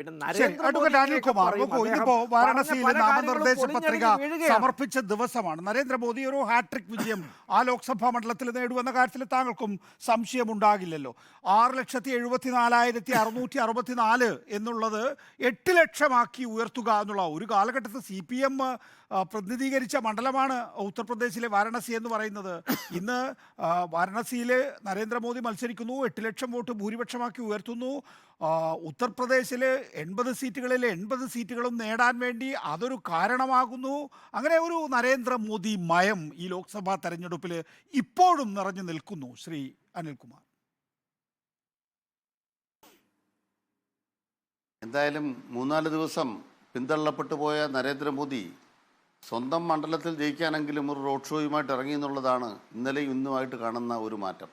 പിന്നെ അഡ്വക്കേറ്റ് അനിൽകുമാർ ഇന്നിപ്പോ വാരണസിയിൽ നാമനിർദ്ദേശ പത്രിക സമർപ്പിച്ച ദിവസമാണ്. നരേന്ദ്രമോദി ഒരു ഹാട്രിക് വിജയം ആ ലോക്സഭാ മണ്ഡലത്തിൽ നേടുവെന്ന കാര്യത്തിൽ താങ്കൾക്കും സംശയമുണ്ടാകില്ലല്ലോ. 6,74,664 എന്നുള്ളത് 8 ലക്ഷമാക്കി ഉയർത്തുക എന്നുള്ള ഒരു കാലഘട്ടത്തിൽ CPM പ്രതിനിധീകരിച്ച മണ്ഡലമാണ് ഉത്തർപ്രദേശിലെ വാരണസി എന്ന് പറയുന്നത്. ഇന്ന് വാരണസിയിൽ നരേന്ദ്രമോദി മത്സരിക്കുന്നു, 8 ലക്ഷം വോട്ട് ഭൂരിപക്ഷമാക്കി ഉയർത്തുന്നു. ഉത്തർപ്രദേശിൽ 80 സീറ്റുകളിൽ 80 സീറ്റുകളും നേടാൻ വേണ്ടി അതൊരു കാരണമാകുന്നു. അങ്ങനെ ഒരു നരേന്ദ്രമോദി മയം ഈ ലോക്സഭാ തെരഞ്ഞെടുപ്പിൽ ഇപ്പോഴും നിറഞ്ഞു നിൽക്കുന്നു. ശ്രീ അനിൽകുമാർ, എന്തായാലും 3-4 ദിവസം പിന്തള്ളപ്പെട്ടു പോയ നരേന്ദ്രമോദി സ്വന്തം മണ്ഡലത്തിൽ ജയിക്കാനെങ്കിലും ഒരു റോഡ് ഷോയുമായിട്ട് ഇറങ്ങി എന്നുള്ളതാണ് ഇന്നലെയും ഇന്നുമായിട്ട് കാണുന്ന ഒരു മാറ്റം.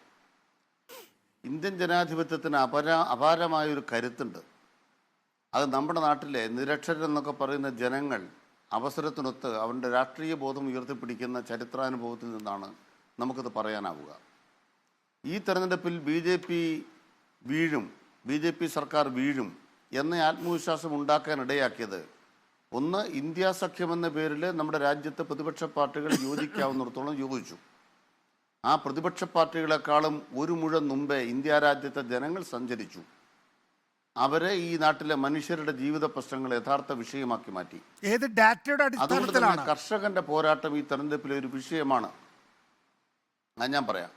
ഇന്ത്യൻ ജനാധിപത്യത്തിന് അപാരമായൊരു കരുത്തുണ്ട്. അത് നമ്മുടെ നാട്ടിലെ നിരക്ഷരെന്നൊക്കെ പറയുന്ന ജനങ്ങൾ അവസരത്തിനൊത്ത് അവരുടെ രാഷ്ട്രീയ ബോധം ഉയർത്തിപ്പിടിക്കുന്ന ചരിത്രാനുഭവത്തിൽ നിന്നാണ് നമുക്കത് പറയാനാവുക. ഈ തെരഞ്ഞെടുപ്പിൽ ബി ജെ പി സർക്കാർ വീഴും എന്ന ആത്മവിശ്വാസം ഉണ്ടാക്കാനിടയാക്കിയത് ഒന്ന്, ഇന്ത്യ സഖ്യമെന്ന പേരിൽ നമ്മുടെ രാജ്യത്തെ പ്രതിപക്ഷ പാർട്ടികൾ യോജിക്കാവുന്നിടത്തോളം യോജിച്ചു. ആ പ്രതിപക്ഷ പാർട്ടികളെക്കാളും ഒരു മുഴം മുമ്പേ ഇന്ത്യ രാജ്യത്തെ ജനങ്ങൾ സഞ്ചരിച്ചു. അവരെ ഈ നാട്ടിലെ മനുഷ്യരുടെ ജീവിത പ്രശ്നങ്ങൾ യഥാർത്ഥ വിഷയമാക്കി മാറ്റി. അതുകൊണ്ട് തന്നെ കർഷകന്റെ പോരാട്ടം ഈ തെരഞ്ഞെടുപ്പിലെ ഒരു വിഷയമാണ്. ഞാൻ പറയാം,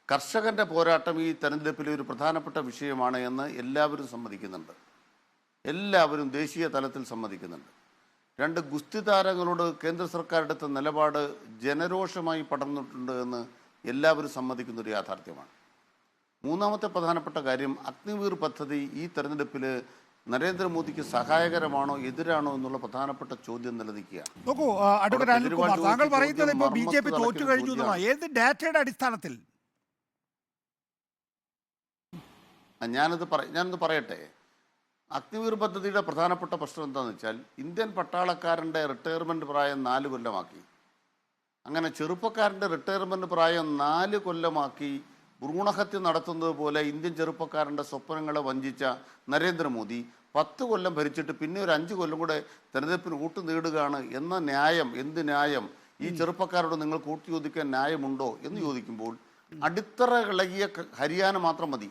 കർഷകന്റെ പോരാട്ടം ഈ തെരഞ്ഞെടുപ്പിലെ ഒരു പ്രധാനപ്പെട്ട വിഷയമാണ് എന്ന് എല്ലാവരും സമ്മതിക്കുന്നുണ്ട്. എല്ലാവരും ദേശീയ തലത്തിൽ സമ്മതിക്കുന്നുണ്ട്. 2 ഗുസ്തി താരങ്ങളോട് കേന്ദ്ര സർക്കാർ എടുത്ത നിലപാട് ജനരോഷമായി പടർന്നിട്ടുണ്ട് എന്ന് എല്ലാവരും സമ്മതിക്കുന്ന ഒരു യാഥാർത്ഥ്യമാണ്. മൂന്നാമത്തെ പ്രധാനപ്പെട്ട കാര്യം, അഗ്നിവീർ പദ്ധതി ഈ തെരഞ്ഞെടുപ്പിൽ നരേന്ദ്രമോദിക്ക് സഹായകരമാണോ എതിരാണോ എന്നുള്ള പ്രധാനപ്പെട്ട ചോദ്യം നിലനിൽക്കുകയാണ്. ഞാനത് പറയട്ടെ. അഗ്നിവീർ പദ്ധതിയുടെ പ്രധാനപ്പെട്ട പ്രശ്നം എന്താണെന്ന് വെച്ചാൽ, ഇന്ത്യൻ പട്ടാളക്കാരൻ്റെ റിട്ടയർമെൻറ്റ് പ്രായം 4 കൊല്ലമാക്കി. അങ്ങനെ ചെറുപ്പക്കാരൻ്റെ റിട്ടയർമെൻറ്റ് പ്രായം 4 കൊല്ലമാക്കി ഭ്രൂണഹത്യ നടത്തുന്നത് പോലെ ഇന്ത്യൻ ചെറുപ്പക്കാരൻ്റെ സ്വപ്നങ്ങളെ വഞ്ചിച്ച നരേന്ദ്രമോദി 10 കൊല്ലം ഭരിച്ചിട്ട് പിന്നെ ഒരു 5 കൊല്ലം കൂടെ തെരഞ്ഞെടുപ്പിന് വോട്ട് നേടുകയാണ് എന്ന ന്യായം, എന്ത് ന്യായം? ഈ ചെറുപ്പക്കാരോട് നിങ്ങൾ കൂട്ടി ചോദിക്കാൻ ന്യായമുണ്ടോ എന്ന് ചോദിക്കുമ്പോൾ അടിത്തറ ഇളകിയ ഹരിയാന മാത്രം മതി.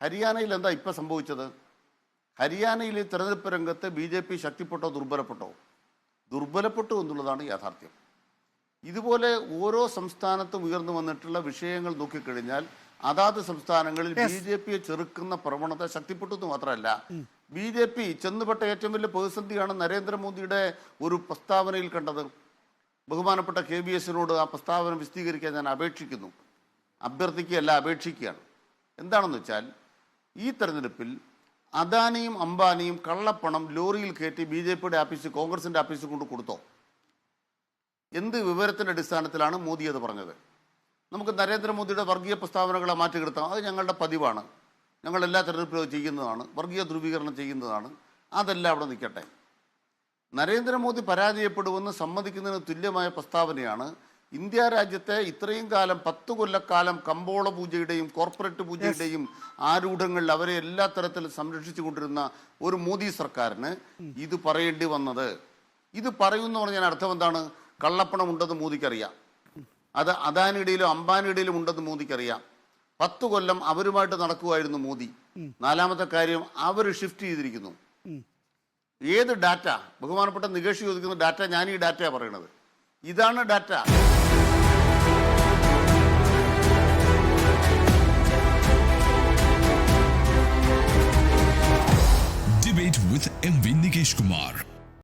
ഹരിയാനയിൽ എന്താ ഇപ്പം സംഭവിച്ചത്? ഹരിയാനയിൽ തെരഞ്ഞെടുപ്പ് രംഗത്ത് BJP ശക്തിപ്പെട്ടോ ദുർബലപ്പെട്ടു എന്നുള്ളതാണ് യാഥാർത്ഥ്യം. ഇതുപോലെ ഓരോ സംസ്ഥാനത്തും ഉയർന്നു വന്നിട്ടുള്ള വിഷയങ്ങൾ നോക്കിക്കഴിഞ്ഞാൽ അതാത് സംസ്ഥാനങ്ങളിൽ BJPയെ ചെറുക്കുന്ന പ്രവണത ശക്തിപ്പെട്ടു എന്ന് മാത്രമല്ല, BJP ചെന്നുപെട്ട ഏറ്റവും വലിയ പ്രതിസന്ധിയാണ് നരേന്ദ്രമോദിയുടെ ഒരു പ്രസ്താവനയിൽ കണ്ടത്. ബഹുമാനപ്പെട്ട KBSനോട് ആ പ്രസ്താവന വിശദീകരിക്കാൻ ഞാൻ അപേക്ഷിക്കുകയാണ്. എന്താണെന്ന് വെച്ചാൽ, ഈ തെരഞ്ഞെടുപ്പിൽ അദാനിയും അംബാനിയും കള്ളപ്പണം ലോറിയിൽ കയറ്റി BJPയുടെ ആഫീസിൽ, കോൺഗ്രസിൻ്റെ ആഫീസിൽ കൊണ്ട് കൊടുത്തോ? എന്ത് വിവരത്തിൻ്റെ അടിസ്ഥാനത്തിലാണ് മോദി അത് പറഞ്ഞത്? നമുക്ക് നരേന്ദ്രമോദിയുടെ വർഗീയ പ്രസ്താവനകളെ മാറ്റിക്കിടത്താം. അത് ഞങ്ങളുടെ പതിവാണ്, ഞങ്ങൾ എല്ലാ തെരഞ്ഞെടുപ്പിലും ചെയ്യുന്നതാണ്, വർഗീയ ധ്രുവീകരണം ചെയ്യുന്നതാണ്. അതെല്ലാം അവിടെ നിൽക്കട്ടെ. നരേന്ദ്രമോദി പരാജയപ്പെടുമെന്ന് സമ്മതിക്കുന്നതിന് തുല്യമായ പ്രസ്താവനയാണ് ഇന്ത്യ രാജ്യത്തെ ഇത്രയും കാലം 10 കൊല്ലക്കാലം കമ്പോള പൂജയുടെയും കോർപ്പറേറ്റ് പൂജയുടെയും ആരൂഢങ്ങളിൽ അവരെ എല്ലാ തരത്തിലും സംരക്ഷിച്ചു കൊണ്ടിരുന്ന ഒരു മോദി സർക്കാരിന് ഇത് പറയേണ്ടി വന്നത്. ഇത് പറയുന്ന പറഞ്ഞാൽ അർത്ഥം എന്താണ്? കള്ളപ്പണം ഉണ്ടെന്ന് മോദിക്കറിയാം, അത് അദാനിയുടെയിലും അംബാനിയുടെയിലും ഉണ്ടെന്ന് മോദിക്കറിയാം. 10 കൊല്ലം അവരുമായിട്ട് നടക്കുമായിരുന്നു മോദി. 4-മത്തെ കാര്യം, അവർ ഷിഫ്റ്റ് ചെയ്തിരിക്കുന്നു. ഏത് ഡാറ്റ? ബഹുമാനപ്പെട്ട നികേഷ് ചോദിക്കുന്ന ഡാറ്റ, ഞാൻ ഈ ഡാറ്റയാണ് പറയണത്. ഇതാണ് ഡാറ്റ.